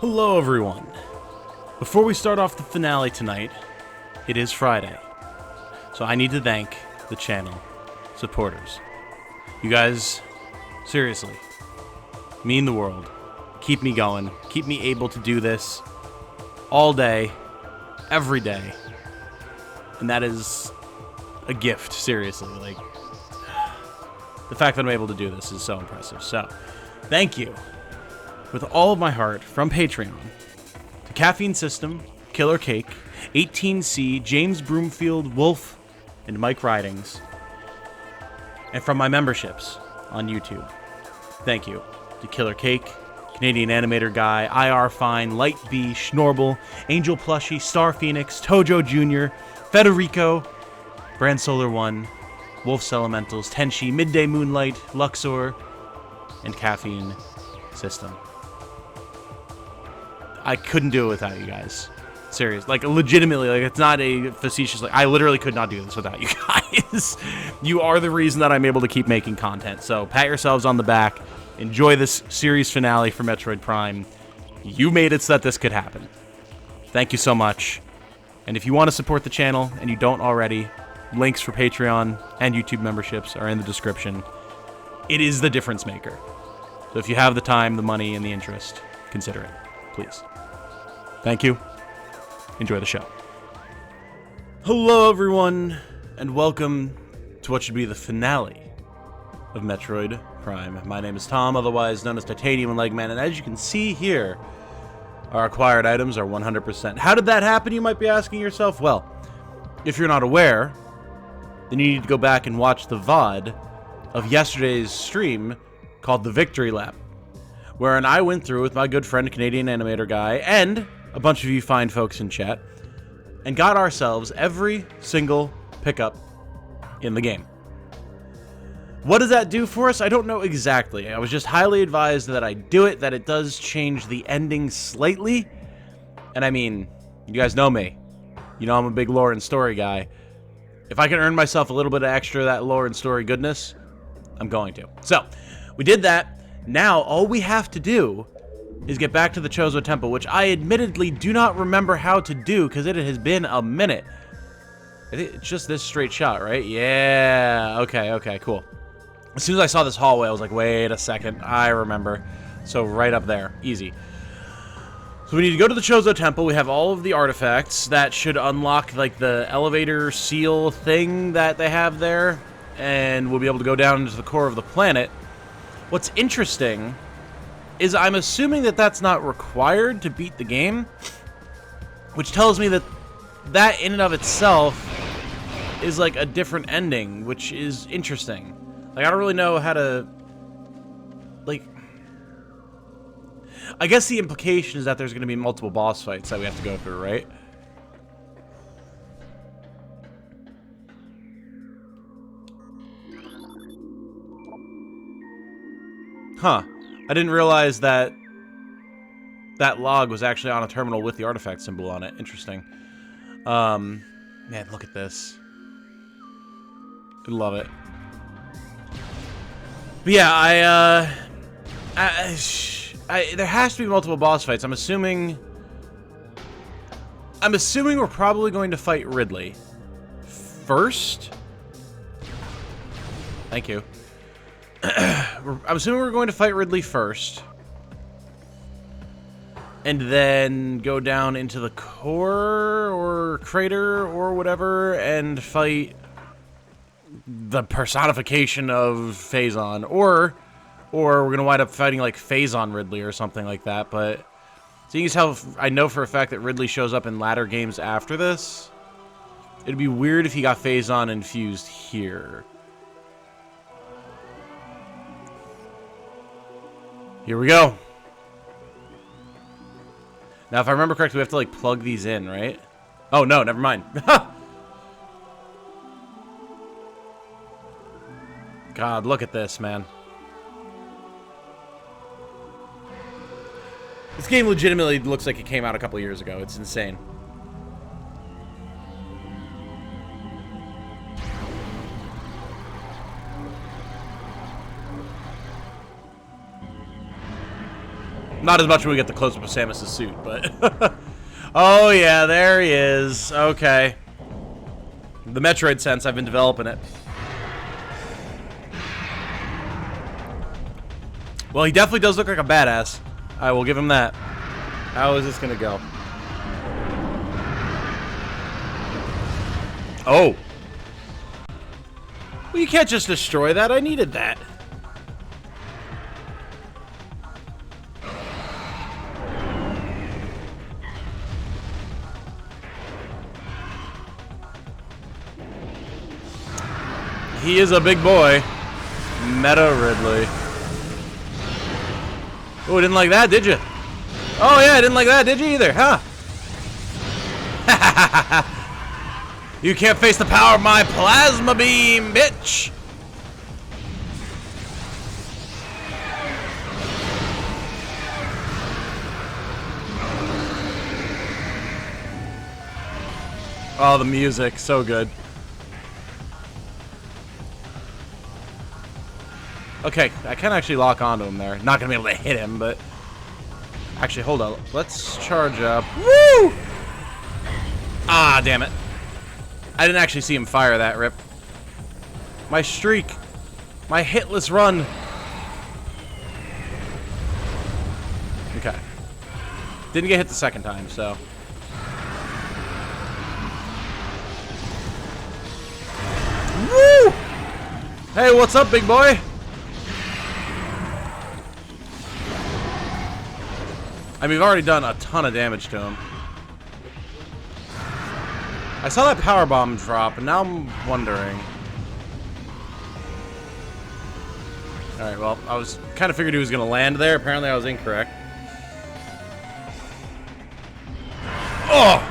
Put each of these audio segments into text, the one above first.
Hello everyone. Before we start off the finale tonight, it is Friday. So I need to thank the channel supporters. You guys, seriously, mean the world. Keep me going. Keep me able to do this all day, every day. And that is a gift, seriously. Like, the fact that I'm able to do this is so impressive. So, thank you with all of my heart from Patreon to Caffeine System, Killer Cake, 18C, James Broomfield, Wolf, and Mike Ridings. And from my memberships on YouTube. Thank you to Killer Cake, Canadian Animator Guy, IR Fine, Light B, Schnorble, Angel Plushie, Star Phoenix, Tojo Jr., Federico, Brand Solar One, Wolf's Elementals, Tenshi, Midday Moonlight, Luxor, and Caffeine System. I couldn't do it without you guys. Serious. Like, legitimately, like, it's not a facetious, like, I literally could not do this without you guys. You are the reason that I'm able to keep making content. So, pat yourselves on the back. Enjoy this series finale for Metroid Prime. You made it so that this could happen. Thank you so much. And if you want to support the channel, and you don't already, links for Patreon and YouTube memberships are in the description. It is the difference maker. So if you have the time, the money, and the interest, consider it, please. Thank you. Enjoy the show. Hello, everyone, and welcome to what should be the finale of Metroid Prime. My name is Tom, otherwise known as Titanium and Legman, and as you can see here, our acquired items are 100%. How did that happen, you might be asking yourself? Well, if you're not aware, then you need to go back and watch the VOD of yesterday's stream called The Victory Lap, wherein I went through with my good friend Canadian Animator Guy and a bunch of you fine folks in chat and got ourselves every single pickup in the game. What does that do for us? I don't know exactly. I was just highly advised that I do it, that it does change the ending slightly. And I mean, you guys know me. You know I'm a big lore and story guy. If I can earn myself a little bit of extra of that lore and story goodness, I'm going to. So, we did that. Now, all we have to do is get back to the Chozo Temple, which I admittedly do not remember how to do because it has been a minute. I think it's just this straight shot, right? Yeah. Okay, cool. As soon as I saw this hallway, I was like, wait a second. I remember. So right up there. Easy. So we need to go to the Chozo Temple. We have all of the artifacts that should unlock, like, the elevator seal thing that they have there. And we'll be able to go down into the core of the planet. What's interesting is I'm assuming that that's not required to beat the game, which tells me that that in and of itself is like a different ending, which is interesting. Like, I don't really know how to, like, I guess the implication is that there's going to be multiple boss fights that we have to go through, right? Huh. I didn't realize that that log was actually on a terminal with the artifact symbol on it. Interesting. Man, look at this. I love it. But yeah, there has to be multiple boss fights. I'm assuming we're probably going to fight Ridley first. Thank you. I'm assuming we're going to fight Ridley first. And then go down into the core or crater or whatever and fight the personification of Phazon. Or we're going to wind up fighting like Phazon Ridley or something like that. But seeing as how I know for a fact that Ridley shows up in latter games after this, it'd be weird if he got Phazon infused here. Here we go. Now, if I remember correctly, we have to, like, plug these in, right? Oh, no, never mind. God, look at this, man. This game legitimately looks like it came out a couple years ago. It's insane. Not as much when we get the close-up of Samus's suit, but... Oh, yeah, there he is. Okay. The Metroid sense, I've been developing it. Well, he definitely does look like a badass. I will give him that. How is this gonna go? Oh. Well, you can't just destroy that. I needed that. He is a big boy. Meta Ridley. Oh, didn't like that, did you? Oh, yeah, didn't like that, did you either, huh? You can't face the power of my plasma beam, bitch! Oh, the music, so good. Okay, I can actually lock onto him there. Not gonna be able to hit him, but... Actually, hold on. Let's charge up. Woo! Ah, damn it. I didn't actually see him fire that rip. My streak. My hitless run. Okay. Didn't get hit the second time, so... Woo! Hey, what's up, big boy? I mean, we've already done a ton of damage to him. I saw that power bomb drop, and now I'm wondering. Alright, well, I was kind of figured he was going to land there. Apparently, I was incorrect. Oh!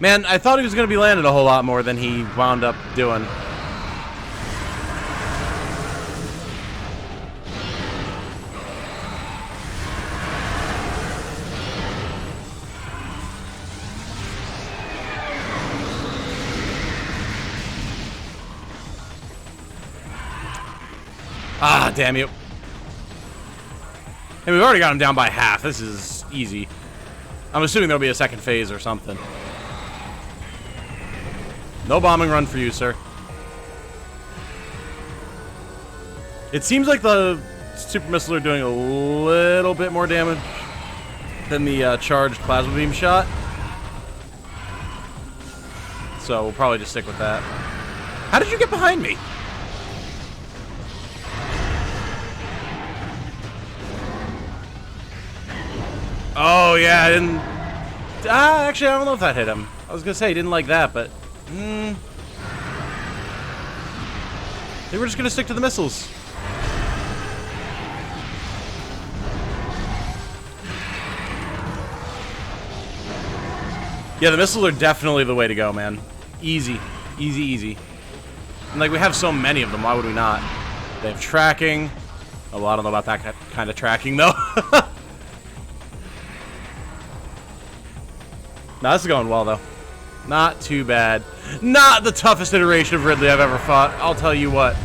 Man, I thought he was going to be landing a whole lot more than he wound up doing. Ah, damn you. Hey, we've already got him down by half. This is easy. I'm assuming there'll be a second phase or something. No bombing run for you, sir. It seems like the super missiles are doing a little bit more damage than the charged plasma beam shot. So we'll probably just stick with that. How did you get behind me? Oh, yeah, I didn't... actually, I don't know if that hit him. I was gonna say he didn't like that, but... They were just gonna stick to the missiles. Yeah, the missiles are definitely the way to go, man. Easy. Easy, easy. And, like, we have so many of them, why would we not? They have tracking. Oh, well, I don't know about that kind of tracking, though. No, this is going well, though. Not too bad. Not the toughest iteration of Ridley I've ever fought. I'll tell you what.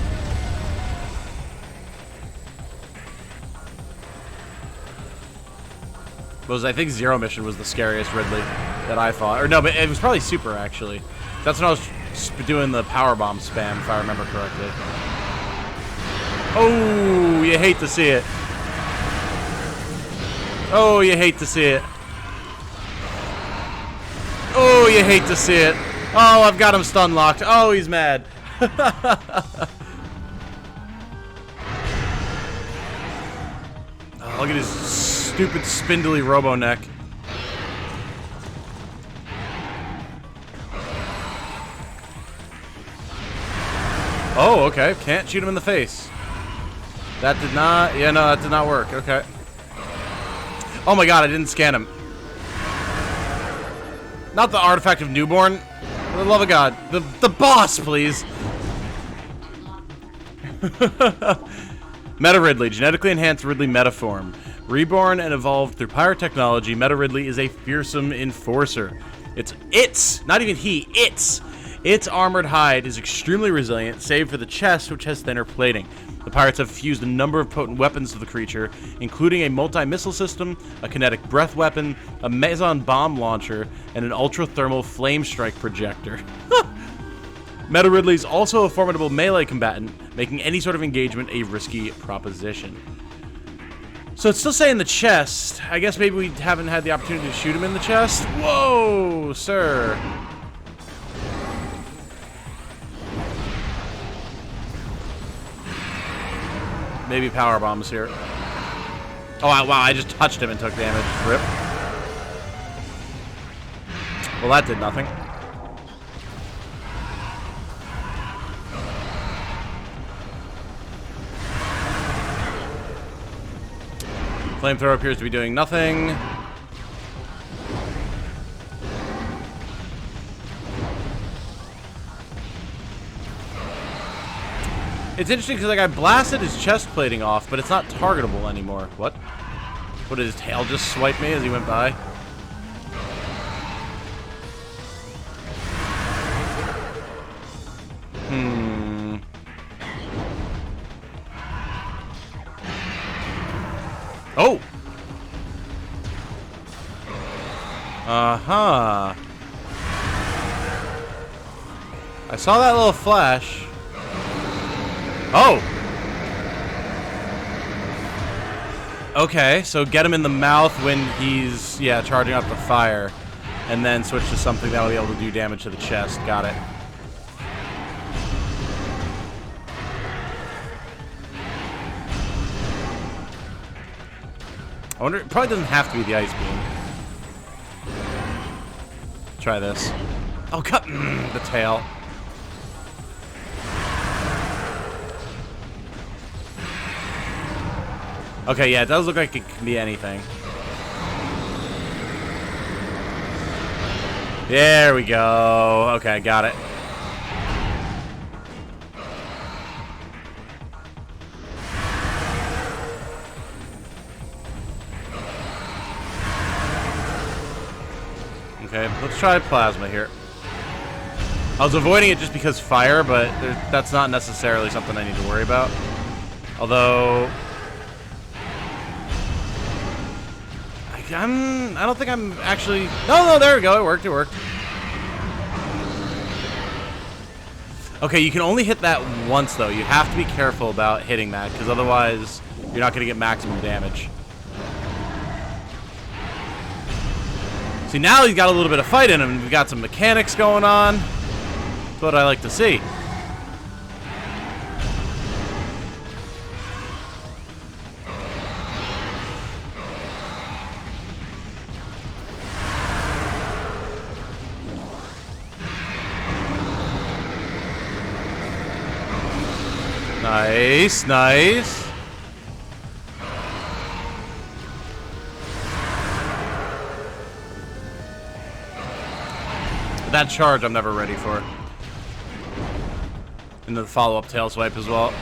I think Zero Mission was the scariest Ridley that I fought. Or no, but it was probably Super, actually. That's when I was doing the powerbomb spam, if I remember correctly. Oh, you hate to see it. Oh, you hate to see it. Oh, you hate to see it. Oh, I've got him stun locked. Oh, he's mad. Oh, look at his stupid spindly robo neck. Oh, okay. Can't shoot him in the face. That did not... Yeah, no, that did not work. Okay. Oh my god, I didn't scan him. Not the artifact of newborn. For the love of God. The boss, please. Meta Ridley, genetically enhanced Ridley metaform. Reborn and evolved through pyrotechnology, Meta Ridley is a fearsome enforcer. Not even he, its armored hide is extremely resilient, save for the chest, which has thinner plating. The pirates have fused a number of potent weapons to the creature, including a multi-missile system, a kinetic breath weapon, a meson bomb launcher, and an ultra-thermal flame strike projector. Meta Ridley is also a formidable melee combatant, making any sort of engagement a risky proposition. So it's still saying the chest. I guess maybe we haven't had the opportunity to shoot him in the chest. Whoa, sir. Maybe power bombs here. Oh, wow, I just touched him and took damage. Rip. Well, that did nothing. Flamethrower appears to be doing nothing. It's interesting because like I blasted his chest plating off, but it's not targetable anymore. What? What did his tail just swipe me as he went by? Oh! Uh-huh. I saw that little flash. Oh! Okay, so get him in the mouth when he's, yeah, charging up the fire. And then switch to something that will be able to do damage to the chest. Got it. I wonder, it probably doesn't have to be the ice beam. Try this. Oh, cut the tail. Okay, yeah, it does look like it can be anything. There we go. Okay, got it. Okay, let's try plasma here. I was avoiding it just because fire, but that's not necessarily something I need to worry about. Although... I don't think I'm actually... No, there we go. It worked. Okay, you can only hit that once, though. You have to be careful about hitting that, because otherwise you're not going to get maximum damage. See, now he's got a little bit of fight in him. We've got some mechanics going on. That's what I like to see. Nice, nice. That charge I'm never ready for. And the follow-up tail swipe as well.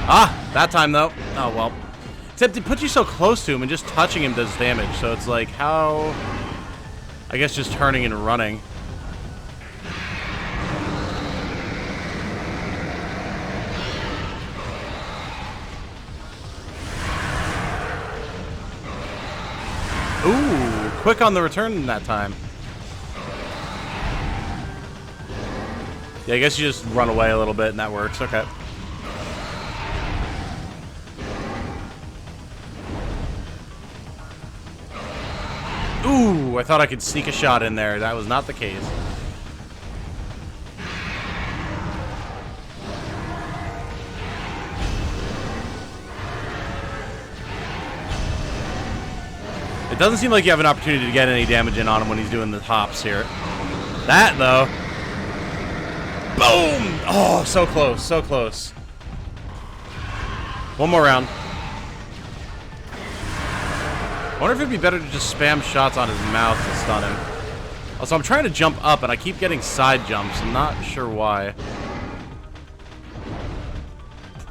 Ah, that time though. Oh well. Except it puts you so close to him and just touching him does damage. So it's like how... I guess just turning and running. Ooh, quick on the return that time. Yeah, I guess you just run away a little bit and that works. Okay. Ooh, I thought I could sneak a shot in there. That was not the case. It doesn't seem like you have an opportunity to get any damage in on him when he's doing the hops here. That, though. Boom! Oh, so close, so close. One more round. I wonder if it'd be better to just spam shots on his mouth to stun him. Also, I'm trying to jump up, and I keep getting side jumps. I'm not sure why.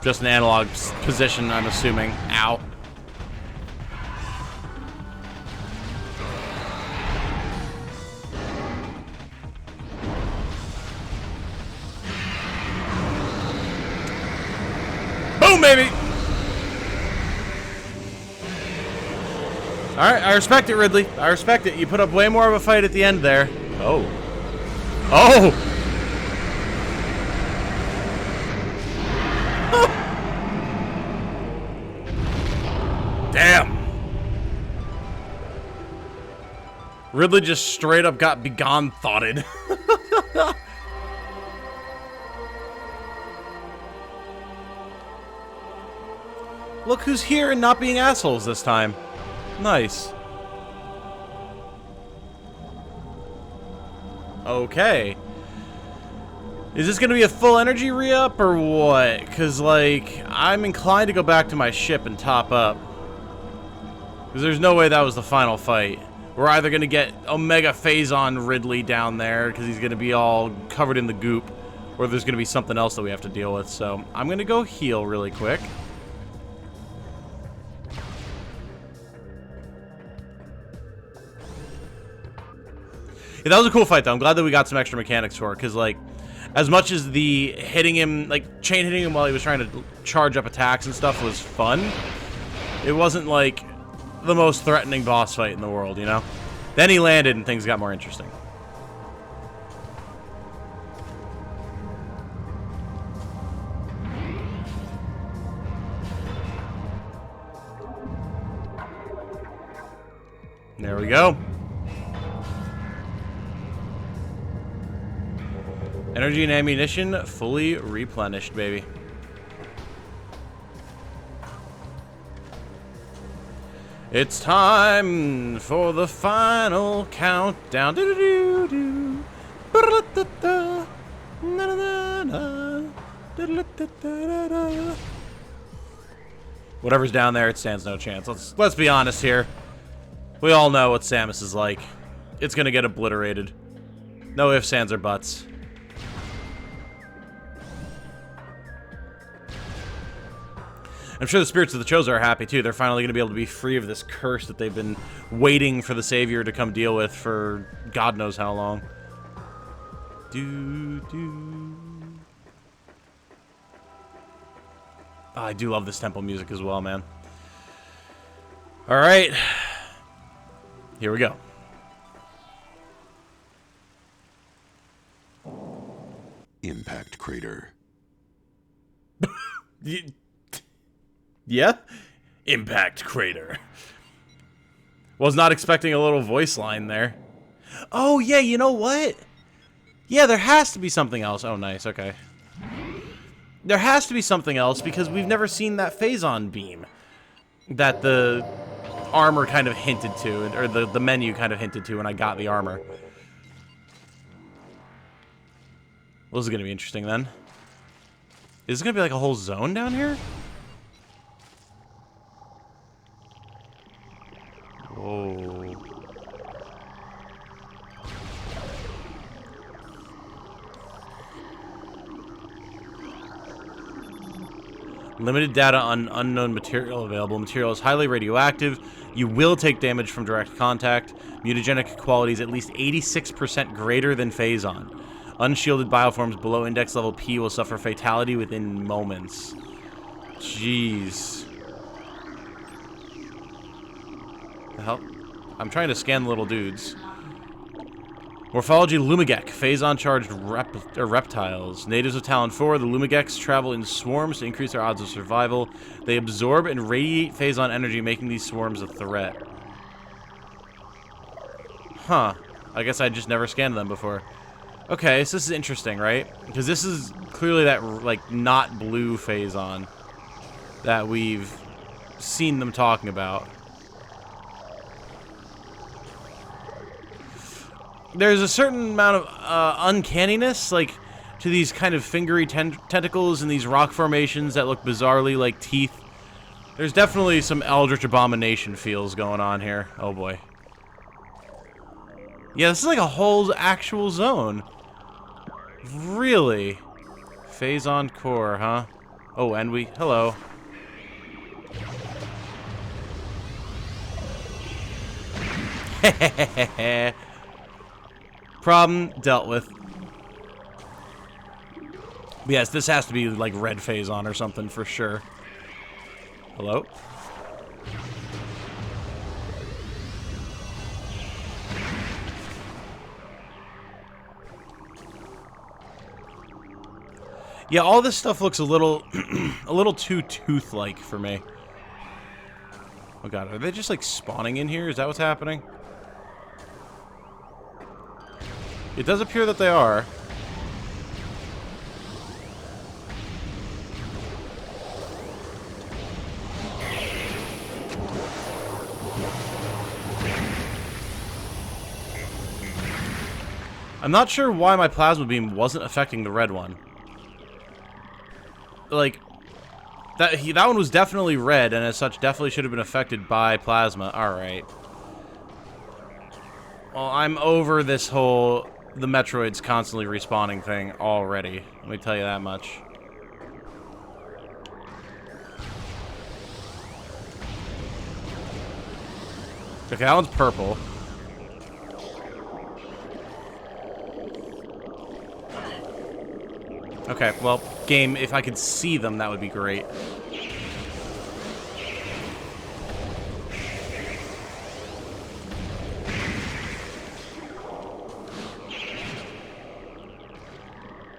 Just an analog position, I'm assuming. Ow. Boom, baby! Alright, I respect it, Ridley. I respect it. You put up way more of a fight at the end there. Oh. Oh! Damn. Ridley just straight up got begone thoughted. Look who's here and not being assholes this time. Nice. Okay. Is this gonna be a full energy re-up or what? Cause like, I'm inclined to go back to my ship and top up. Cause there's no way that was the final fight. We're either gonna get Omega Phazon Ridley down there, cause he's gonna be all covered in the goop, or there's gonna be something else that we have to deal with. So I'm gonna go heal really quick. Yeah, that was a cool fight, though. I'm glad that we got some extra mechanics for it, because, like, as much as the hitting him, like, chain hitting him while he was trying to charge up attacks and stuff was fun, it wasn't, like, the most threatening boss fight in the world, you know? Then he landed and things got more interesting. There we go. Energy and ammunition fully replenished, baby. It's time for the final countdown. Whatever's down there, it stands no chance. Let's be honest here. We all know what Samus is like. It's gonna get obliterated. No ifs, ands, or buts. I'm sure the spirits of the Chosen are happy too. They're finally going to be able to be free of this curse that they've been waiting for the Savior to come deal with for God knows how long. Oh, I do love this temple music as well, man. All right. Here we go. Impact crater. Yeah? Impact crater. Was not expecting a little voice line there. Oh, yeah, you know what? Yeah, there has to be something else. Oh, nice, okay. There has to be something else because we've never seen that Phazon beam that the armor kind of hinted to, or the menu kind of hinted to when I got the armor. Well, this is going to be interesting then. Is this going to be like a whole zone down here? Whoa. Limited data on unknown material available. Material is highly radioactive. You will take damage from direct contact. Mutagenic qualities at least 86% greater than Phazon. Unshielded bioforms below index level P will suffer fatality within moments. Jeez. The hell? I'm trying to scan the little dudes. Morphology Lumigek, Phazon-charged reptiles. Natives of Talon 4, the Lumigeks travel in swarms to increase their odds of survival. They absorb and radiate Phazon energy, making these swarms a threat. Huh. I guess I just never scanned them before. Okay, so this is interesting, right? Because this is clearly that, like, not blue Phazon that we've seen them talking about. There's a certain amount of uncanniness, like, to these kind of fingery tentacles and these rock formations that look bizarrely like teeth. There's definitely some Eldritch Abomination feels going on here. Oh, boy. Yeah, this is like a whole actual zone. Really? Phazon Core, huh? Oh, and we... Hello. Problem dealt with. But yes, this has to be like red phase on or something for sure. Hello? Yeah, all this stuff looks a little a little too tooth-like for me. Oh god, are they just like spawning in here? Is that what's happening? It does appear that they are. I'm not sure why my plasma beam wasn't affecting the red one. Like, that one was definitely red, and as such, definitely should have been affected by plasma. Alright. Well, I'm over this whole... the Metroids constantly respawning thing already. Let me tell you that much. Okay, that one's purple. Okay, well, game, if I could see them, that would be great.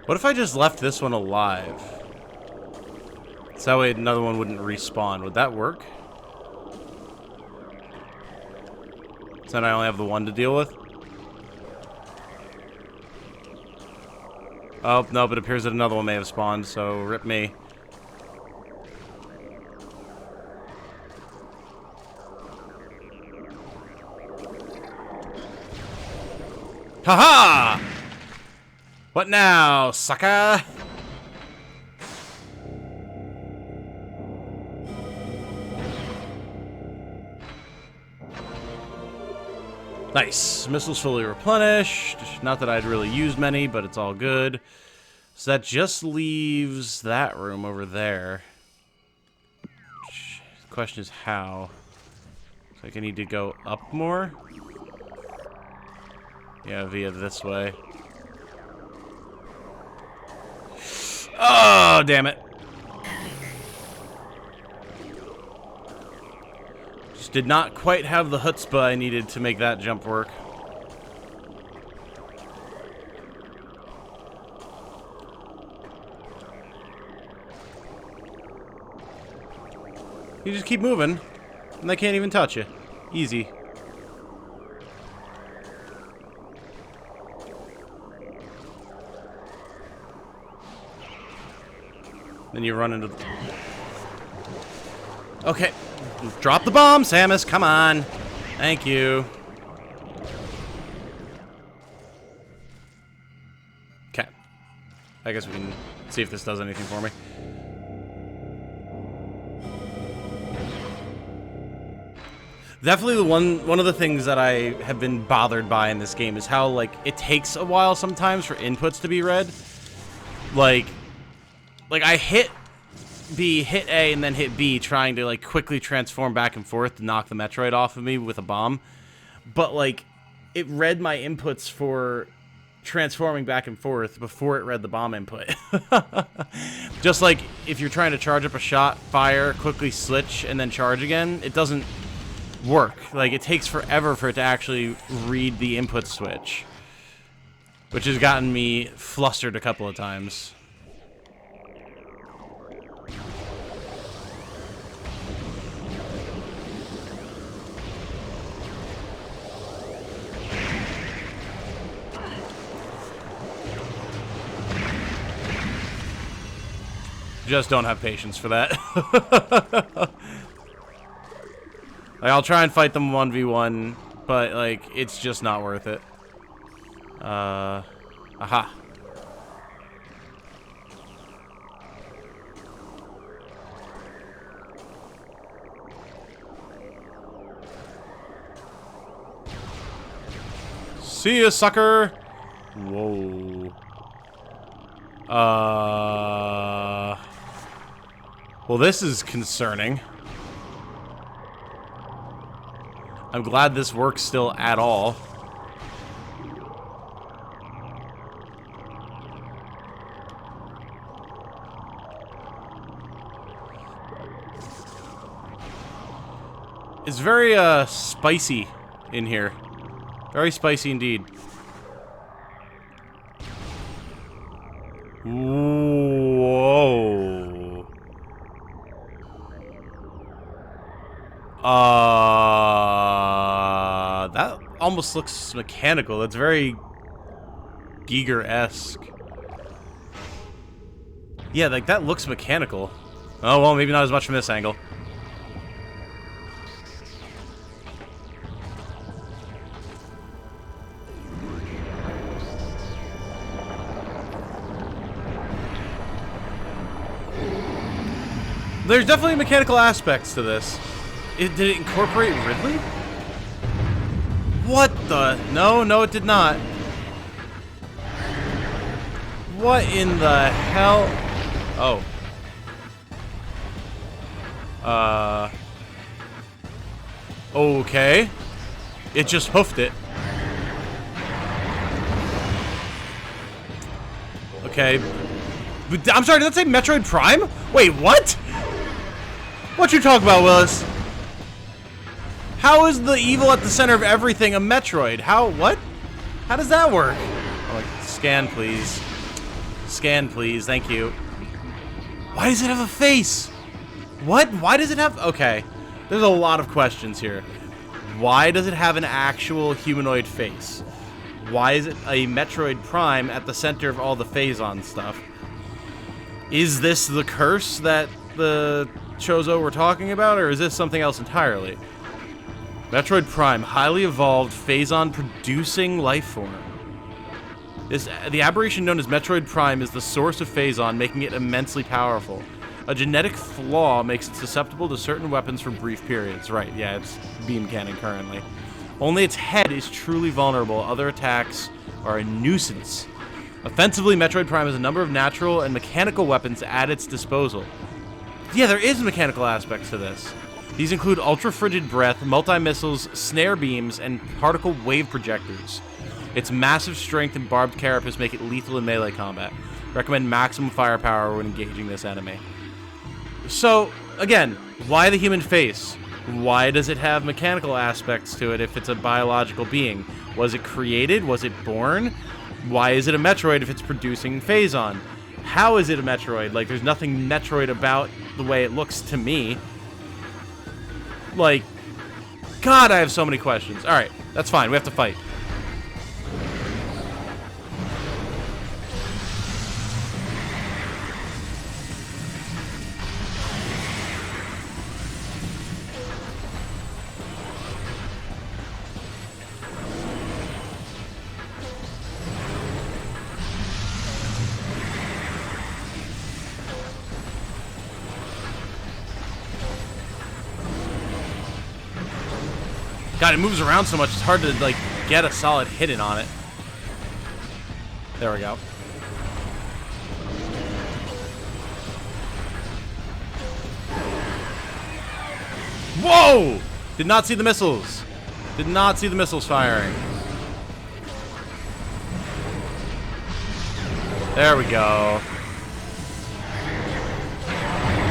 What if I just left this one alive? So that way another one wouldn't respawn. Would that work? So then I only have the one to deal with? Oh, no, but it appears that another one may have spawned, so rip me. Haha! What now, sucker? Nice. Missiles fully replenished. Not that I'd really used many, but it's all good. So that just leaves that room over there. The question is how. So I need to go up more? Yeah, via this way. Oh, damn it. Just did not quite have the chutzpah I needed to make that jump work. You just keep moving, and they can't even touch you. Easy. Then you run into the... Okay. Drop the bomb, Samus. Come on. Thank you. Okay. I guess we can see if this does anything for me. Definitely one of the things that I have been bothered by in this game is how, like, it takes a while sometimes for inputs to be read. Like I hit B, hit A, and then hit B, trying to, like, quickly transform back and forth to knock the Metroid off of me with a bomb. But, like, it read my inputs for transforming back and forth before it read the bomb input. Just like if you're trying to charge up a shot, fire, quickly switch, and then charge again, it doesn't work. Like, it takes forever for it to actually read the input switch, which has gotten me flustered a couple of times. Just don't have patience for that. Like, I'll try and fight them 1v1, but, like, it's just not worth it. Aha. See ya, sucker! Whoa. Well, this is concerning. I'm glad this works still at all. It's very, spicy in here. Very spicy indeed. Whoa. That almost looks mechanical. That's very Giger-esque. Yeah, like, that looks mechanical. Oh, well, maybe not as much from this angle. There's definitely mechanical aspects to this. Did it incorporate Ridley? What the? No, it did not. What in the hell? Oh. Okay. It just hoofed it. Okay. I'm sorry, did that say Metroid Prime? Wait, what? What you talking about, Willis? How is the evil at the center of everything a Metroid? What? How does that work? Oh, like, scan, please. Scan, please. Thank you. Why does it have a face? What? Why does it have... Okay. There's a lot of questions here. Why does it have an actual humanoid face? Why is it a Metroid Prime at the center of all the Phazon stuff? Is this the curse that the Chozo were talking about, or is this something else entirely? Metroid Prime, highly evolved Phazon-producing life form. The aberration known as Metroid Prime is the source of Phazon, making it immensely powerful. A genetic flaw makes it susceptible to certain weapons for brief periods. Right, yeah, it's beam cannon currently. Only its head is truly vulnerable. Other attacks are a nuisance. Offensively, Metroid Prime has a number of natural and mechanical weapons at its disposal. Yeah, there is mechanical aspects to this. These include ultra-frigid breath, multi-missiles, snare beams, and particle wave projectors. Its massive strength and barbed carapace make it lethal in melee combat. Recommend maximum firepower when engaging this enemy. So, again, why the human face? Why does it have mechanical aspects to it if it's a biological being? Was it created? Was it born? Why is it a Metroid if it's producing Phazon? How is it a Metroid? Like, there's nothing Metroid about the way it looks to me. Like, God, I have so many questions. Alright, that's fine. We have to fight. God, it moves around so much, it's hard to, like, get a solid hit in on it. There we go. Whoa! Did not see the missiles. Did not see the missiles firing. There we go.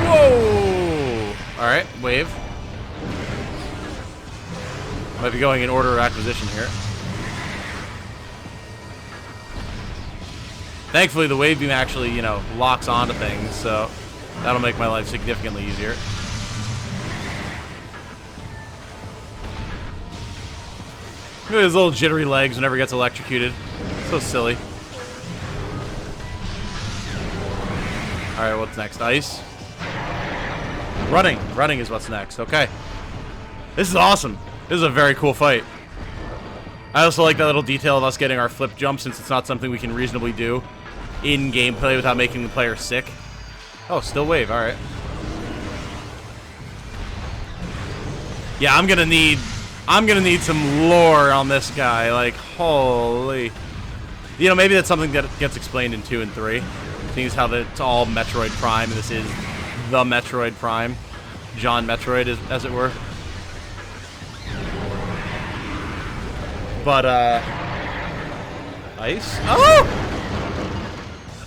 Whoa! Alright, wave. Might be going in order of acquisition here. Thankfully, the wave beam actually, you know, locks onto things, so that'll make my life significantly easier. Look at his little jittery legs whenever he gets electrocuted. So silly. Alright, what's next? Ice? Running. Running is what's next. Okay. This is awesome. This is a very cool fight. I also like that little detail of us getting our flip jump, since it's not something we can reasonably do in gameplay without making the player sick. Oh, still wave. Alright. Yeah, I'm gonna need some lore on this guy. Like, holy. You know, maybe that's something that gets explained in 2 and 3. Seeing as how it's all Metroid Prime, and this is the Metroid Prime. John Metroid, as it were. But, ice? Oh!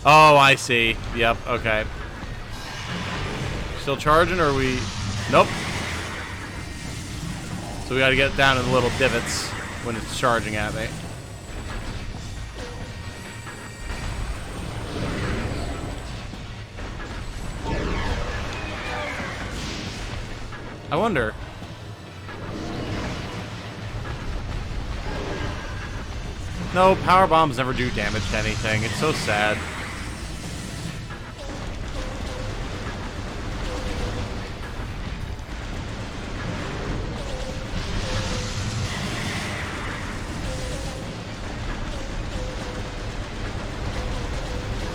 Oh, I see. Yep, okay. Still charging, or are we... Nope. So we gotta get down in the little divots when it's charging at me. I wonder. No, power bombs never do damage to anything. It's so sad.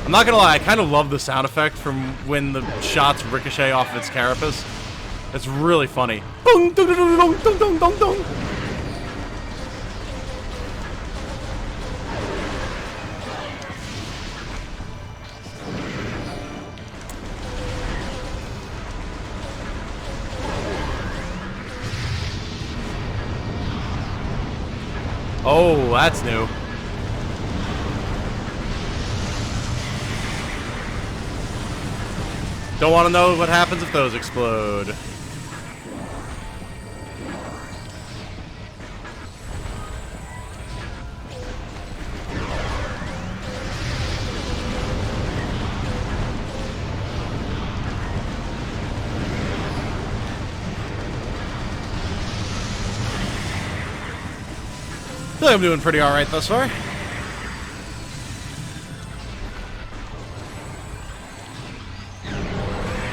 I'm not gonna lie, I kind of love the sound effect from when the shots ricochet off of its carapace. It's really funny. Boom, dong, dong, dong, dong, dong, dong, dong. Oh, that's new. Don't want to know what happens if those explode. I feel like I'm doing pretty alright thus far.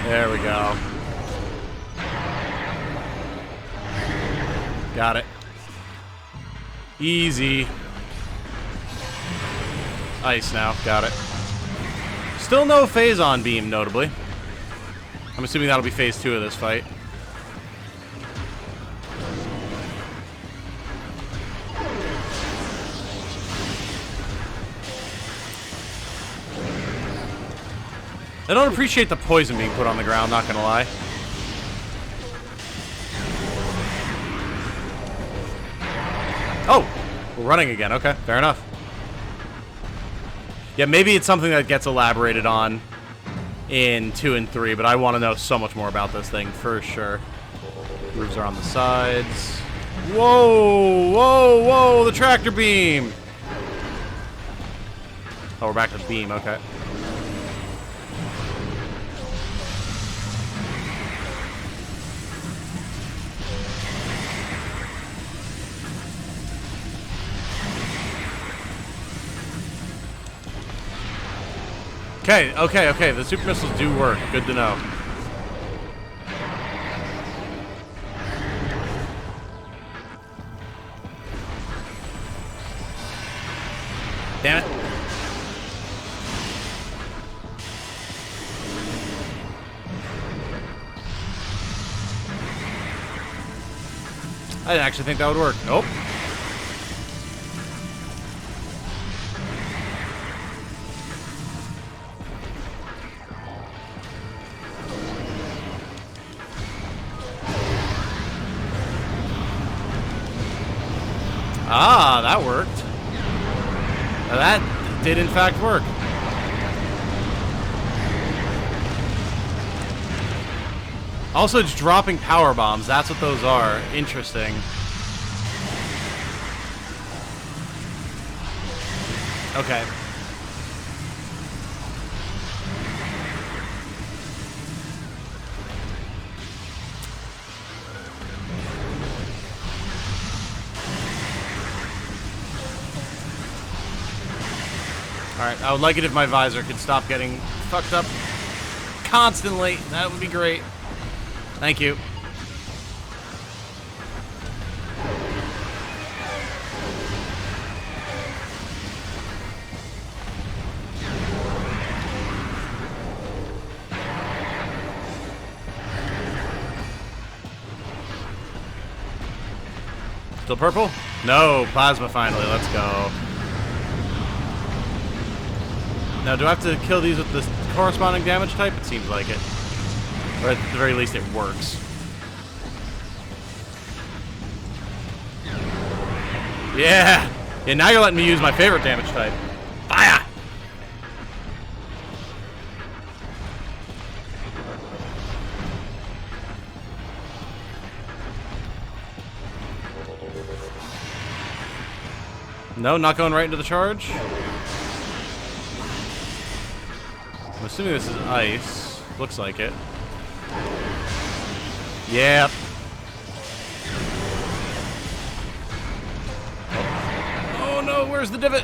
There we go. Got it. Easy. Ice now. Got it. Still no phase-on beam, notably. I'm assuming that'll be phase 2 of this fight. I don't appreciate the poison being put on the ground, not gonna lie. Oh! We're running again, okay, fair enough. Yeah, maybe it's something that gets elaborated on in 2 and 3, but I want to know so much more about this thing, for sure. Roofs are on the sides. Whoa! Whoa! Whoa! The tractor beam! Oh, we're back to the beam, okay. Okay, the super missiles do work. Good to know. Damn it. I didn't actually think that would work. Nope. Ah, that worked. Now that did in fact work. Also, just dropping power bombs. That's what those are. Interesting. Okay. Alright, I would like it if my visor could stop getting fucked up constantly. That would be great. Thank you. Still purple? No, plasma finally. Let's go. Now, do I have to kill these with the corresponding damage type? It seems like it. Or at the very least, it works. Yeah! Yeah, now you're letting me use my favorite damage type. Fire! No, not going right into the charge. I'm assuming this is ice. Looks like it. Yep. Oh no, where's the divot?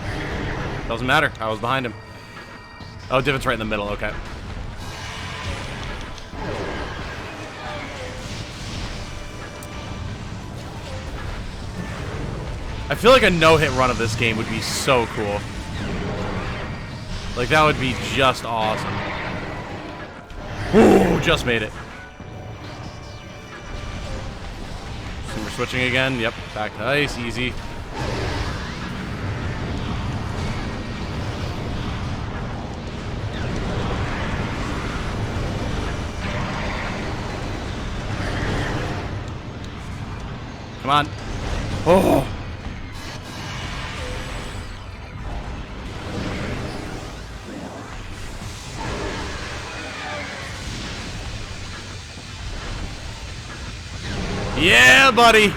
Doesn't matter. I was behind him. Oh, divot's right in the middle. Okay. I feel like a no-hit run of this game would be so cool. Like, that would be just awesome. Ooh, just made it. So we're switching again. Yep, back to ice. Easy. Come on. Oh! Yeah, buddy.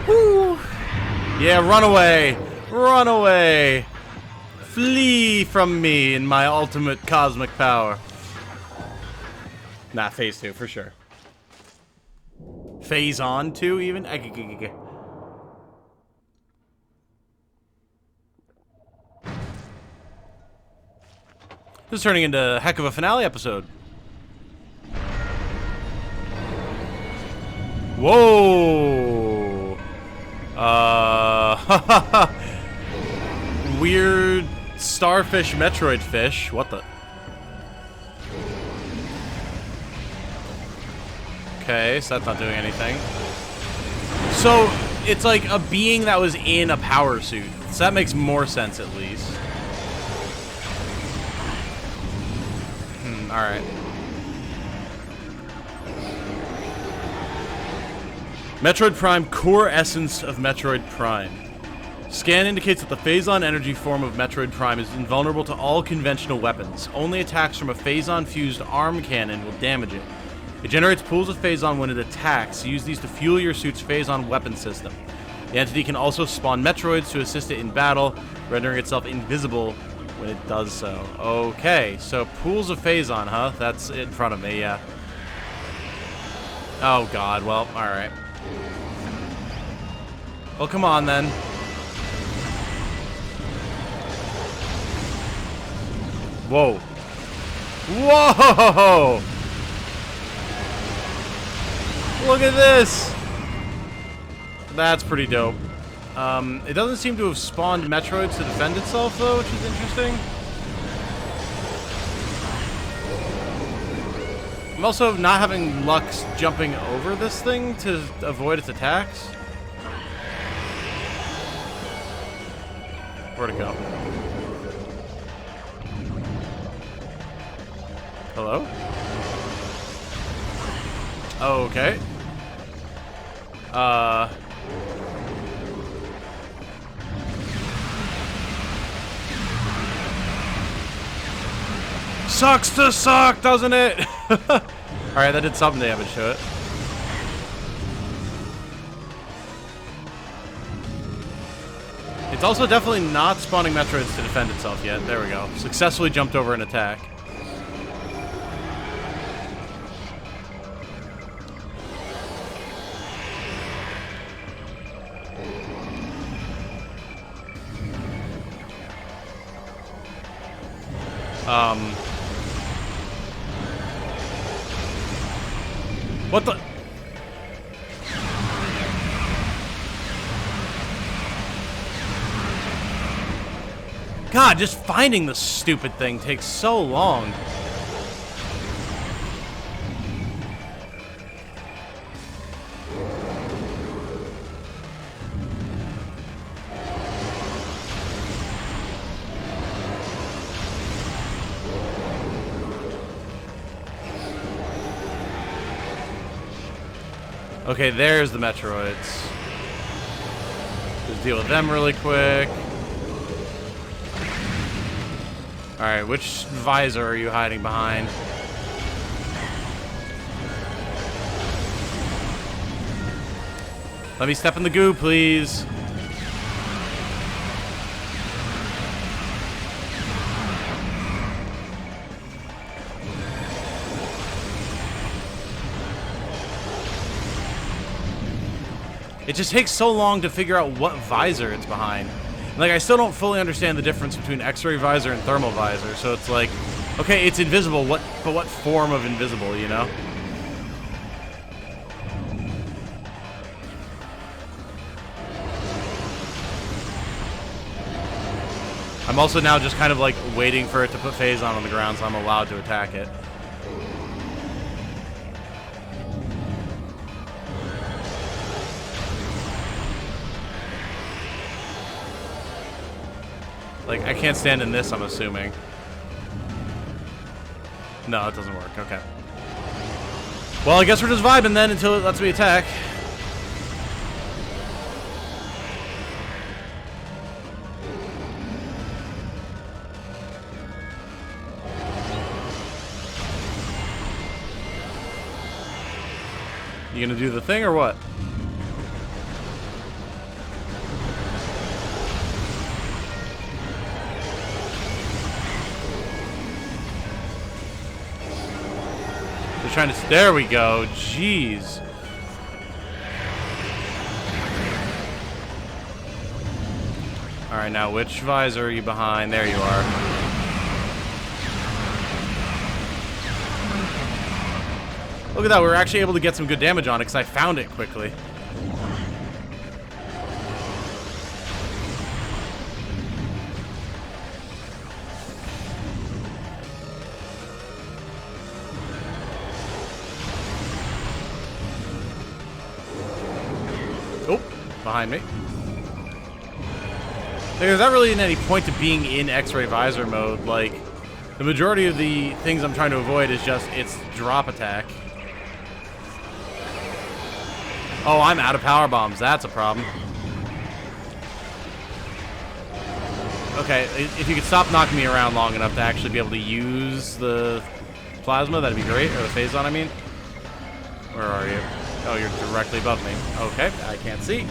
Woo. Yeah, run away. Run away. Flee from me in my ultimate cosmic power. Nah, phase 2 for sure. Phase on 2 even? This is turning into a heck of a finale episode. Whoa! Weird starfish Metroid fish. What the? Okay, so that's not doing anything. So, it's like a being that was in a power suit. So that makes more sense, at least. Alright. Metroid Prime, core essence of Metroid Prime. Scan indicates that the Phazon energy form of Metroid Prime is invulnerable to all conventional weapons. Only attacks from a Phazon-fused arm cannon will damage it. It generates pools of Phazon when it attacks. Use these to fuel your suit's Phazon weapon system. The entity can also spawn Metroids to assist it in battle, rendering itself invisible when it does so. Okay, so pools of Phazon, huh? That's in front of me, yeah. Oh god, well, alright. Well, come on, then. Whoa. Whoa! Look at this! That's pretty dope. It doesn't seem to have spawned Metroids to defend itself, though, which is interesting. I'm also not having luck jumping over this thing to avoid its attacks. Where'd it go? Hello? Okay. Sucks to suck, doesn't it? Alright, that did some damage to it. It's also definitely not spawning Metroids to defend itself yet. There we go. Successfully jumped over an attack. What the? God, just finding the stupid thing takes so long. Okay, there's the Metroids. Just deal with them really quick. Alright, which visor are you hiding behind? Let me step in the goo, please. It just takes so long to figure out what visor it's behind. Like, I still don't fully understand the difference between X-ray visor and thermal visor, so it's like, okay, it's invisible, but what form of invisible, you know? I'm also now just kind of like waiting for it to put phase on the ground so I'm allowed to attack it. Like, I can't stand in this, I'm assuming. No, it doesn't work. Okay. Well, I guess we're just vibing then until it lets me attack. You gonna do the thing or what? They're trying to. There we go. Jeez. All right, now which visor are you behind? There you are. Look at that, we were actually able to get some good damage on it because I found it quickly. Oh, behind me. There's not really any point to being in X-ray visor mode. Like, the majority of the things I'm trying to avoid is just its drop attack. Oh, I'm out of power bombs. That's a problem. Okay, if you could stop knocking me around long enough to actually be able to use the plasma, that'd be great. Or the phazon, I mean. Where are you? Oh, you're directly above me. Okay, I can't see.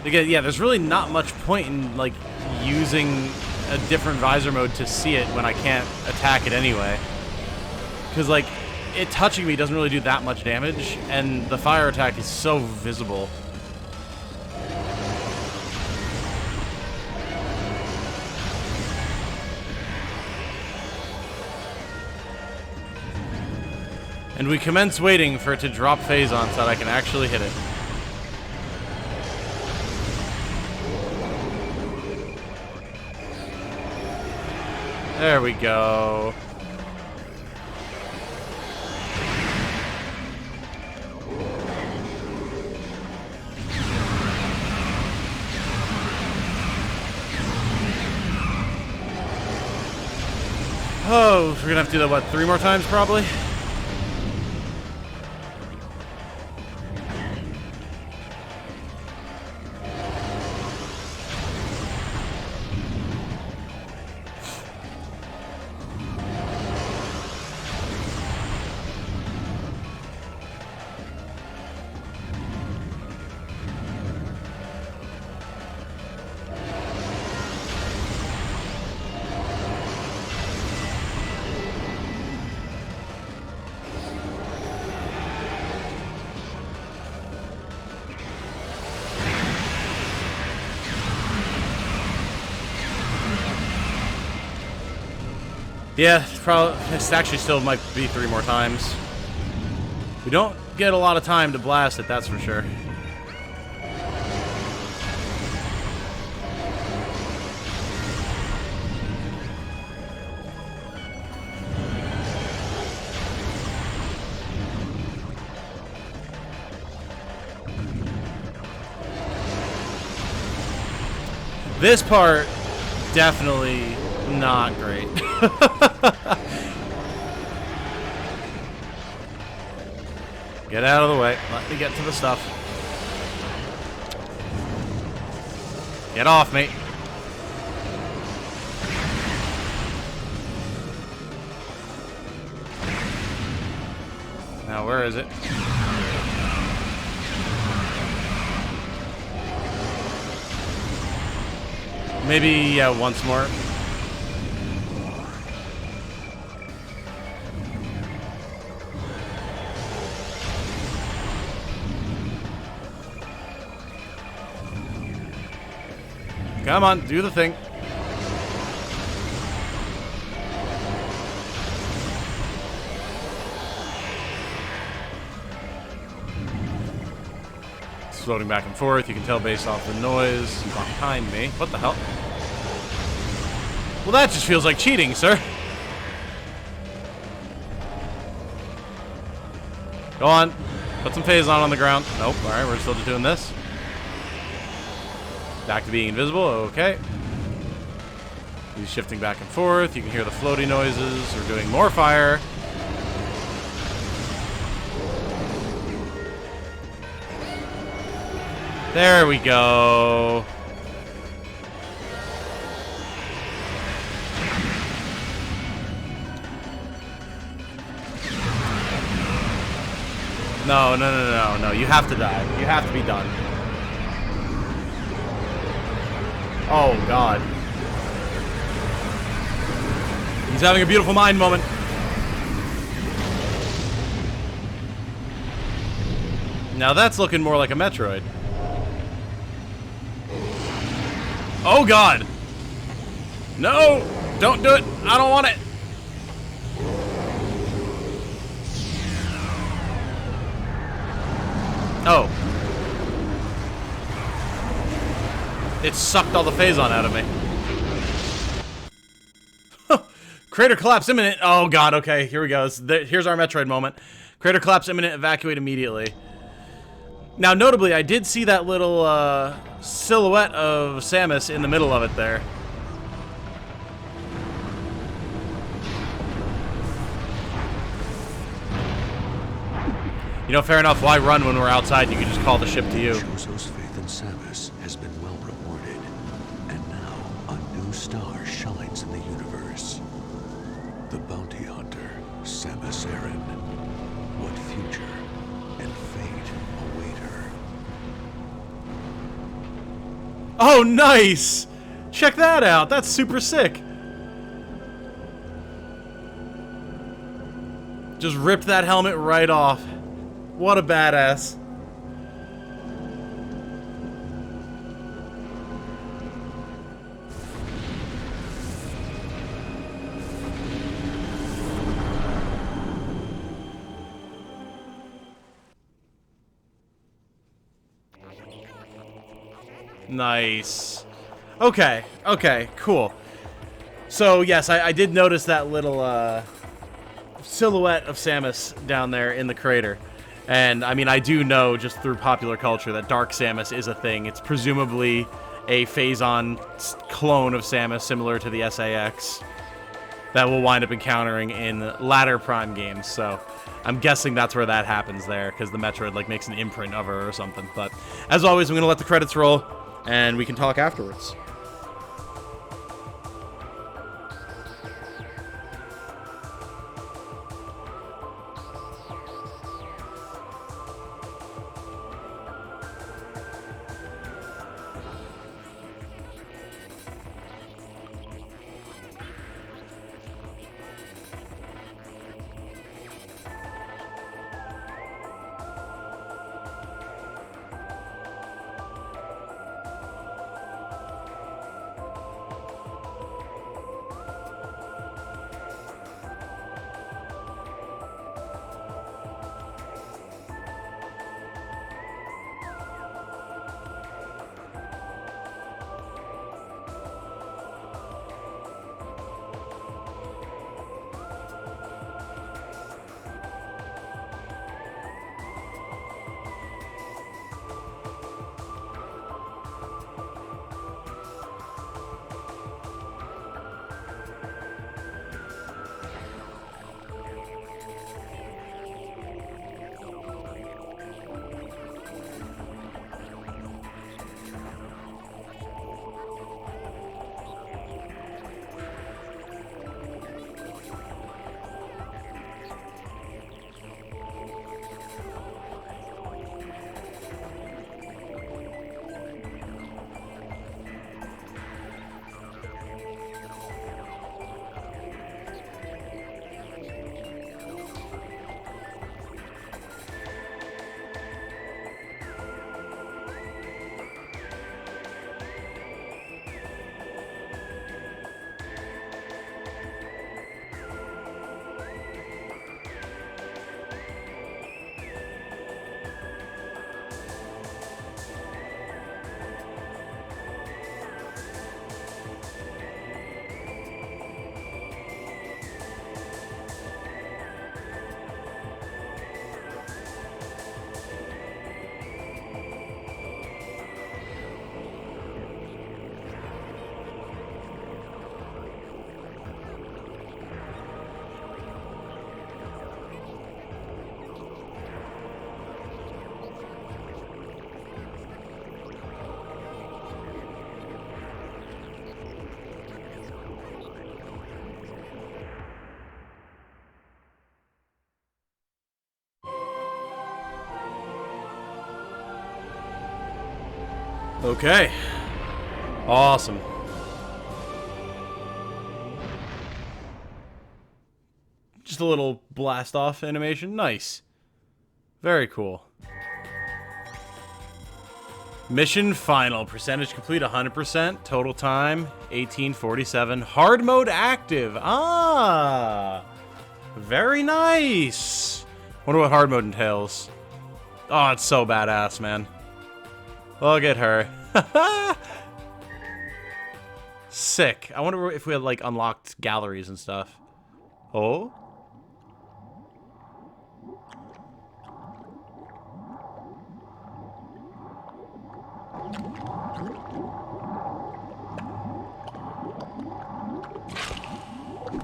Again, yeah, there's really not much point in, like, using a different visor mode to see it when I can't attack it anyway. Because, like, it touching me doesn't really do that much damage, and the fire attack is so visible. And we commence waiting for it to drop phazon so that I can actually hit it. There we go. Oh, we're gonna have to do that, what, 3 more times probably? Yeah, probably. This actually still might be 3 more times. We don't get a lot of time to blast it, that's for sure. This part, definitely not great. Get out of the way. Let me get to the stuff. Get off me. Now, where is it? Maybe, yeah, once more. Come on, do the thing. It's floating back and forth. You can tell based off the noise behind me. What the hell? Well, that just feels like cheating, sir. Go on. Put some phase on the ground. Nope. All right, we're still just doing this. Back to being invisible. Okay. He's shifting back and forth. You can hear the floaty noises. We're doing more fire. There we go. No, no, no, no, no. You have to die. You have to be done. Oh, God. He's having a beautiful mind moment. Now that's looking more like a Metroid. Oh, God. No! Don't do it. I don't want it. Oh. It sucked all the phazon out of me. Crater collapse imminent. Oh, God. Okay, here we go. Here's our Metroid moment. Crater collapse imminent. Evacuate immediately. Now, notably, I did see that little silhouette of Samus in the middle of it there. You know, fair enough. Why run when we're outside? You can just call the ship to you. Choso's faith in Samus has been well rewarded, and now a new star shines in the universe. The bounty hunter, Samus Aran. What future and fate await her? Oh, nice! Check that out. That's super sick. Just ripped that helmet right off. What a badass. Nice. Okay, okay, cool. So, yes, I did notice that little silhouette of Samus down there in the crater. And, I mean, I do know, just through popular culture, that Dark Samus is a thing. It's presumably a Phazon clone of Samus, similar to the SAX, that we'll wind up encountering in latter Prime games. So, I'm guessing that's where that happens there, because the Metroid, like, makes an imprint of her or something. But, as always, I'm going to let the credits roll, and we can talk afterwards. Okay. Awesome. Just a little blast off animation. Nice. Very cool. Mission final. Percentage complete 100%. Total time 1847. Hard mode active. Ah. Very nice. Wonder what hard mode entails. Oh, it's so badass, man. Look at her. Sick. I wonder if we had, like, unlocked galleries and stuff. Oh?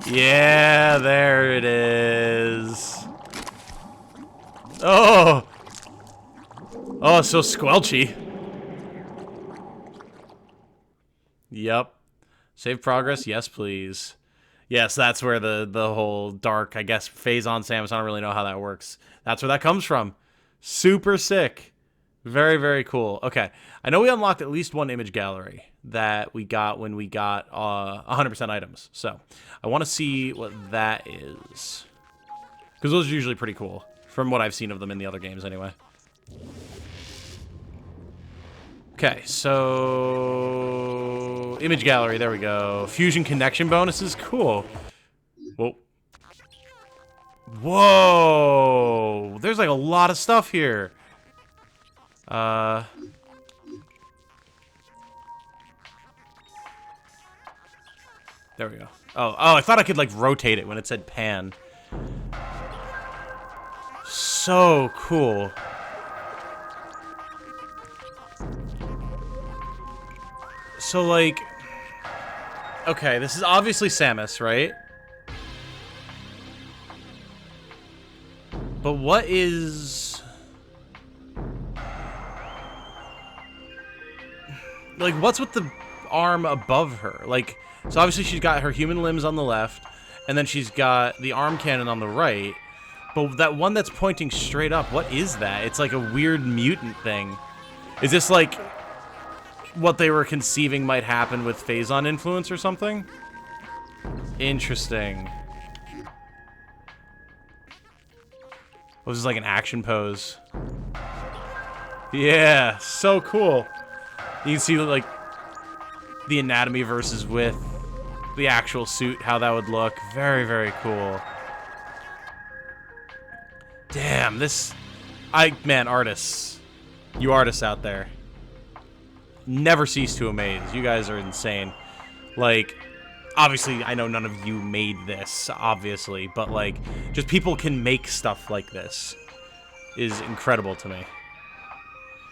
Yeah, there it is. Oh! Oh, so squelchy. Yep. Save progress? Yes, please. Yes, that's where the whole dark, I guess, phase on Samus. I don't really know how that works. That's where that comes from. Super sick. Very, very cool. Okay. I know we unlocked at least one image gallery that we got when we got 100% items. So I want to see what that is. Because those are usually pretty cool. From what I've seen of them in the other games anyway. Okay, so... image gallery, there we go. Fusion connection bonuses, cool. Whoa. Whoa! There's like a lot of stuff here. There we go. Oh, I thought I could like rotate it when it said pan. So cool. So like, okay, this is obviously Samus, right? But what is... like, what's with the arm above her? Like, so obviously she's got her human limbs on the left, and then she's got the arm cannon on the right. But that one that's pointing straight up, what is that? It's like a weird mutant thing. Is this like what they were conceiving might happen with Phazon influence or something? Interesting. Oh, this is like an action pose. Yeah, so cool. You can see like the anatomy versus with the actual suit, how that would look. Very, very cool. Damn, this... man, artists. You artists out there. Never cease to amaze. You guys are insane. Like, obviously, I know none of you made this, obviously, but, like, just people can make stuff like this is incredible to me.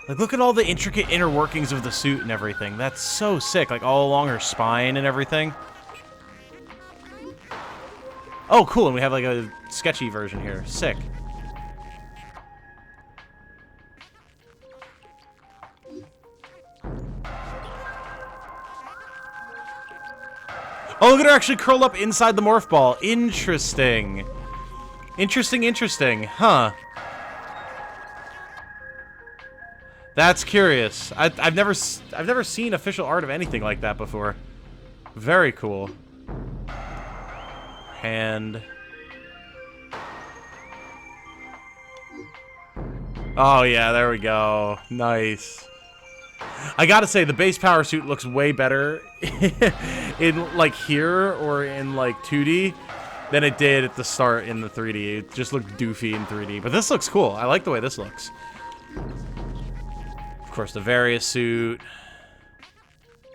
Like, look at all the intricate inner workings of the suit and everything. That's so sick. Like, all along her spine and everything. Oh, cool, and we have, like, a sketchy version here. Sick. Oh, look at her actually curl up inside the morph ball. Interesting. Interesting, interesting. Huh. That's curious. I've never seen official art of anything like that before. Very cool. Hand. Oh yeah, there we go. Nice. I gotta say, the base power suit looks way better in, like, here or in, like, 2D than it did at the start in the 3D. It just looked doofy in 3D. But this looks cool. I like the way this looks. Of course, the various suit.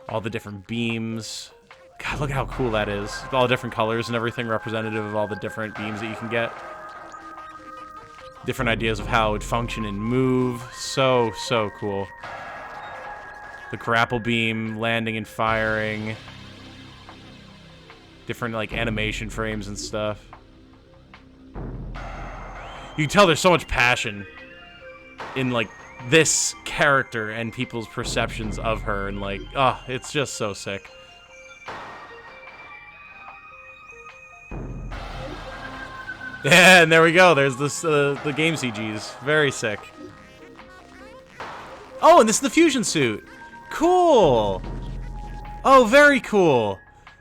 All the different beams. God, look at how cool that is. All the different colors and everything representative of all the different beams that you can get. Different ideas of how it would function and move. So, so cool. The grapple beam, landing and firing. Different, like, animation frames and stuff. You can tell there's so much passion in, like, this character and people's perceptions of her. And, like, oh, it's just so sick. Yeah, and there we go. There's this, the game CGs. Very sick. Oh, and this is the fusion suit. Cool. Oh, very cool.